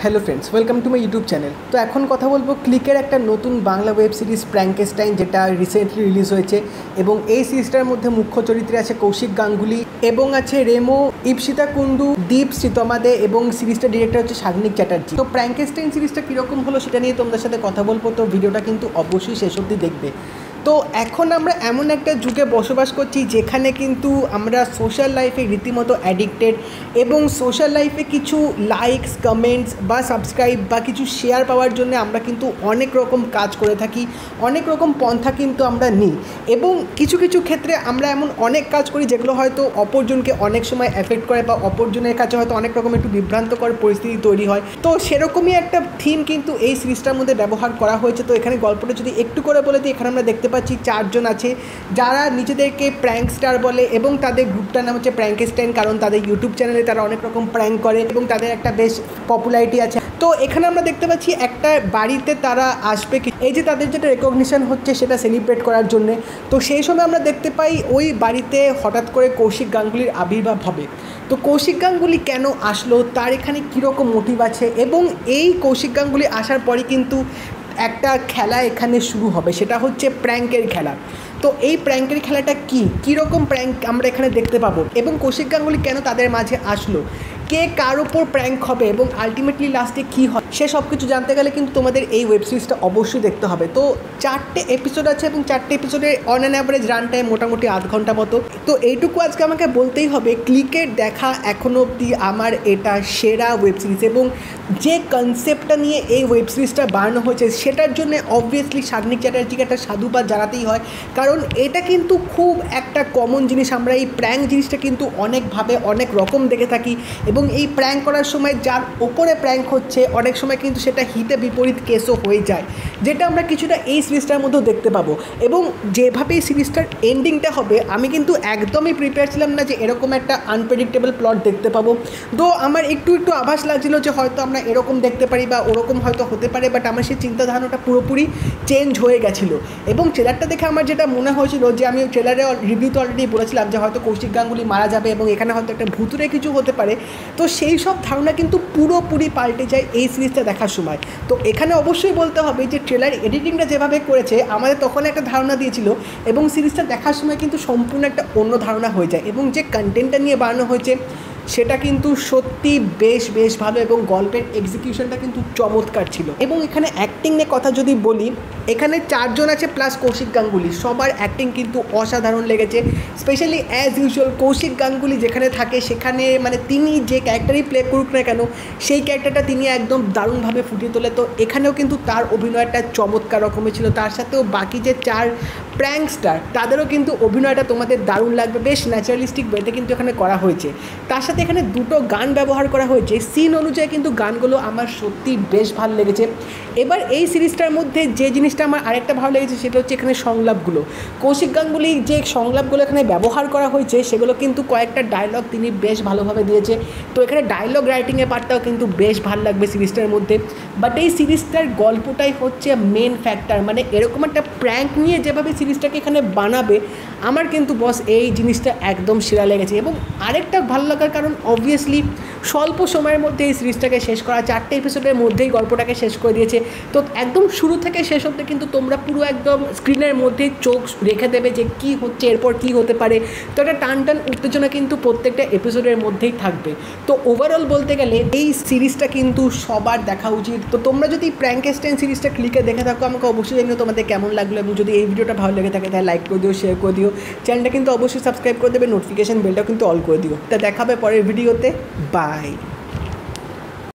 Hello friends, welcome to my YouTube channel. তো এখন কথা বলবো ক্লিকের একটা নতুন বাংলা ওয়েব সিরিজ ফ্র্যাঙ্কেস্টাইন, যেটা রিসেন্টলি রিলিজ হয়েছে। এবং এই সিরিজটার মধ্যে মুখ্য চরিত্রে আছে কৌশিক গাঙ্গুলি এবং আছে রেমো, ইপসিতা কুন্ডু, দীপ শ্রীতমাদে এবং সিরিজটার ডিরেক্টর হচ্ছে সাগ্নিক চ্যাটার্জি। তো ফ্র্যাঙ্কেস্টাইন সিরিজটা কীরকম হলো সেটা নিয়ে তোমাদের সাথে কথা বলবো, তো ভিডিওটা কিন্তু অবশ্যই শেষ অবধি দেখবে। তো এখন আমরা এমন একটা যুগে বসবাস করছি যেখানে কিন্তু আমরা সোশ্যাল লাইফে রীতিমতো অ্যাডিক্টেড, এবং সোশ্যাল লাইফে কিছু লাইকস, কমেন্টস বা সাবস্ক্রাইব বা কিছু শেয়ার পাওয়ার জন্য আমরা কিন্তু অনেক রকম কাজ করে থাকি, অনেক রকম পন্থা কিন্তু আমরা নিই। এবং কিছু কিছু ক্ষেত্রে আমরা এমন অনেক কাজ করি যেগুলো হয়তো অপরজনকে অনেক সময় এফেক্ট করে বা অপরজনের কাছে হয়তো অনেক রকম একটু বিভ্রান্তকর পরিস্থিতি তৈরি হয়। তো সেরকমই একটা থিম কিন্তু এই সিরিজটার মধ্যে ব্যবহার করা হয়েছে। তো এখানে গল্পটা যদি একটু করে বলে দিই, এখানে আমরা দেখতে পাচ্ছি চারজন আছে যারা নিজেদেরকে প্র্যাঙ্ক স্টার বলে, এবং তাদের গ্রুপটার নাম হচ্ছে ফ্র্যাঙ্কেস্টাইন, কারণ তাদের ইউটিউব চ্যানেলে তারা অনেক রকম প্র্যাঙ্ক করে এবং তাদের একটা বেশ পপুলারিটি আছে। তো এখানে আমরা দেখতে পাচ্ছি একটা বাড়িতে তারা আসবে, এই যে তাদের যেটা রেকগনিশন হচ্ছে সেটা সেলিব্রেট করার জন্য। তো সেই সময় আমরা দেখতে পাই ওই বাড়িতে হঠাৎ করে কৌশিক গাঙ্গুলির আবির্ভাব হবে। তো কৌশিক গাঙ্গুলি কেন আসলো, তার এখানে কীরকম মোটিভ আছে, এবং এই কৌশিক গাঙ্গুলি আসার পরে কিন্তু একটা খেলা এখানে শুরু হবে, সেটা হচ্ছে প্র্যাঙ্কের খেলা। তো এই প্র্যাঙ্কের খেলাটা কীরকম প্র্যাঙ্ক আমরা এখানে দেখতে পাবো, এবং কৌশিক গাঙ্গুলি কেন তাদের মাঝে আসলো, কে কার ওপর প্র্যাঙ্ক হবে এবং আলটিমেটলি লাস্টে কী হয়, সে সব কিছু জানতে গেলে কিন্তু তোমাদের এই ওয়েব সিরিজটা অবশ্যই দেখতে হবে। তো 4টে এপিসোড আছে এবং 4টে এপিসোডে on an average run time মোটামুটি আধ ঘন্টা মতো। তো এইটুকু আজকে আমাকে বলতেই হবে, ক্লিকের দেখা এখনও অবধি আমার এটা সেরা ওয়েব সিরিজ। এবং যে কনসেপ্টটা নিয়ে এই ওয়েব সিরিজটা বানানো হয়েছে সেটার জন্য অবভিয়াসলি সাগ্নিক চ্যাটার্জিকে একটা সাধুবাদ জানাতেই হয়, কারণ এটা কিন্তু খুব একটা কমন জিনিস। আমরা এই প্র্যাঙ্ক জিনিসটা কিন্তু অনেকভাবে অনেক রকম দেখে থাকি, এবং এই প্র্যাঙ্ক করার সময় যার ওপরে প্র্যাঙ্ক হচ্ছে অনেক সময় কিন্তু সেটা হিতে বিপরীত কেসও হয়ে যায়, যেটা আমরা কিছুটা এই সিরিজটার মধ্যেও দেখতে পাবো। এবং যেভাবে এই সিরিজটার এন্ডিংটা হবে, আমি কিন্তু একদমই প্রিপেয়ার ছিলাম না যে এরকম একটা আনপ্রেডিক্টেবল প্লট দেখতে পাবো। তো আমার একটু আভাস লাগছিল যে হয়তো আমরা এরকম দেখতে পারি বা ওরকম হয়তো হতে পারে, বাট আমার সেই চিন্তাধারণাটা পুরোপুরি চেঞ্জ হয়ে গেছিলো। এবং ট্রেলারটা দেখে আমার যেটা মনে হয়েছিল, যে আমি ট্রেলারে রিভিউতে অলরেডি বলেছিলাম যে হয়তো কৌশিক গাঙ্গুলি মারা যাবে এবং এখানে হয়তো একটা ভুতুরে কিছু হতে পারে। তো সেই সব ধারণা কিন্তু পুরোপুরি পাল্টে যায় এই সিরিজটা দেখার সময়। তো এখানে অবশ্যই বলতে হবে যে ট্রেলার এডিটিংটা যেভাবে করেছে আমাদের তখন একটা ধারণা দিয়েছিল, এবং সিরিজটা দেখার সময় কিন্তু সম্পূর্ণ একটা অন্য ধারণা হয়ে যায়। এবং যে কন্টেন্টটা নিয়ে বানানো হয়েছে সেটা কিন্তু সত্যি বেশ ভালো, এবং গল্পের এক্সিকিউশনটা কিন্তু চমৎকার ছিল। এবং এখানে অ্যাক্টিং নিয়ে কথা যদি বলি, এখানে 4জন আছে প্লাস কৌশিক গাঙ্গুলি, সবার অ্যাক্টিং কিন্তু অসাধারণ লেগেছে। Specially as usual Kaushik Ganguly যেখানে থাকে সেখানে মানে তিনি যে ক্যারেক্টারই প্লে করুক না কেন, সেই ক্যারেক্টারটা তিনি একদম দারুণভাবে ফুটিয়ে তোলে। তো এখানেও কিন্তু তার অভিনয়টা চমৎকার রকমের ছিল। তার সাথেও বাকি যে 4 প্র্যাঙ্ক স্টার তাদেরও কিন্তু অভিনয়টা তোমাদের দারুণ লাগবে, বেশ ন্যাচারালিস্টিক ওয়েতে কিন্তু এখানে করা হয়েছে। তার সাথে এখানে 2টো গান ব্যবহার করা হয়েছে, সিন অনুযায়ী কিন্তু গানগুলো আমার সত্যি বেশ ভালো লেগেছে। এবার এই সিরিজটার মধ্যে যে জিনিসটা আমার আরেকটা ভালো লেগেছে সেটা হচ্ছে এখানে সংলাপগুলো। কৌশিক গাঙ্গুলি যে সংলাপগুলো এখানে ব্যবহার করা হয়েছে সেগুলো কিন্তু কয়েকটা ডায়লগ তিনি বেশ ভালোভাবে দিয়েছে। তো এখানে ডায়লগ রাইটিংয়ের পার্টটাও কিন্তু বেশ ভালো লাগবে সিরিজটার মধ্যে। বাট এই সিরিজটার গল্পটাই হচ্ছে মেন ফ্যাক্টর, মানে এরকম একটা প্র্যাঙ্ক নিয়ে যেভাবে সিরিজটাকে এখানে বানাবে, আমার কিন্তু বস এই জিনিসটা একদম সেরা লেগেছে। এবং আরেকটা ভালো লাগার কারণ অবভিয়াসলি স্বল্প সময়ের মধ্যে এই সিরিজটাকে শেষ করা, 4টে এপিসোডের মধ্যেই গল্পটাকে শেষ করে দিয়েছে। তো একদম শুরু থেকে শেষ অবধি কিন্তু তোমরা পুরো একদম স্ক্রিনের মধ্যেই চোখ রেখে দেবে যে কী হচ্ছে, এরপর কী হতে পারে। তো একটা টান উত্তেজনা কিন্তু প্রত্যেকটা এপিসোডের মধ্যেই থাকবে। তো ওভারঅল বলতে গেলে এই সিরিজটা কিন্তু সবার দেখা উচিত। তো তোমরা যদি ফ্র্যাঙ্কেস্টাইন সিরিজটা ক্লিকে দেখে থাকো, আমাকে অবশ্যই জানিও তোমাদের কেমন লাগলো, এবং যদি এই ভিডিওটা ভালো লেগে থাকে তাহলে লাইক করে দিও, শেয়ার করে দিও, চ্যানেলটা কিন্তু অবশ্যই সাবস্ক্রাইব করে দেবে, নোটিফিকেশন বেলটাও কিন্তু অল করে দিও। তা দেখাবে পরের ভিডিওতে, বাই।